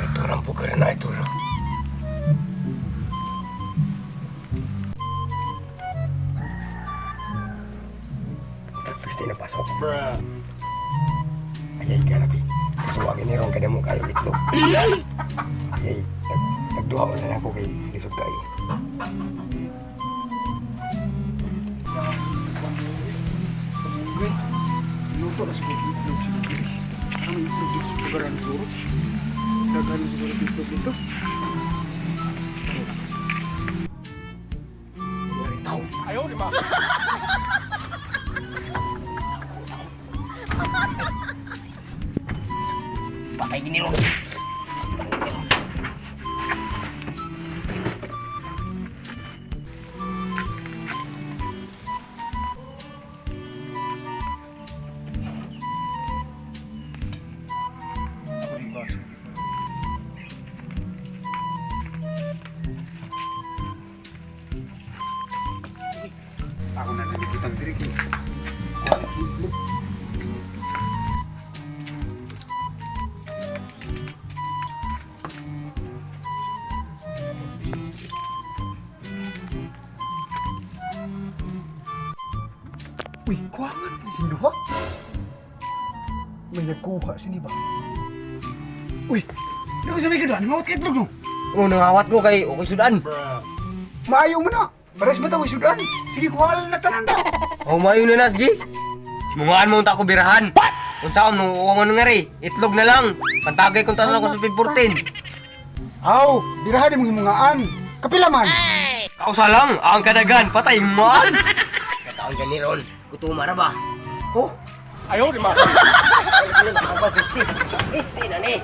Ito lang po ka rin na ito. Pasti na pasok. Ayay ka na, Pi. Suwagin ni Ron kada mo kayo itlog. Ayay, nagduha ko na ako kay lisod kayo. Luto na siguro itlog siguro. Ang itlog dito sa lugaran siguro. Daghan siguro itlog dito. Ayaw, di ba? Patay gini Ron. Ako rin ba? Ako na nakikitang diri ko. Itlog. Uy, kuwangan. Sinduha. May nagkuha sini ba? Uy, ano ko sabi ka doon? Mawat ka itlog no? Oh, nangawat ko kay okay sudan. Maayaw mo na. Baras ba tayo sudan? Sige, kuha na tanan ka. Oh, mayo na Nasgi. Simungaan mo unta ko birahan. Kung saan mo uwang ano nga rin, itlog na lang. Pantagay kung tanong ko sa 14. Aw, dirahan mo himungaan. Kapila man. Kausa lang, ang kadagan, patay man. Kataon ka ni Ron, kutuma na ba? Oh, Ayaw, di ba? Ayaw, di ba? Kristi na ni.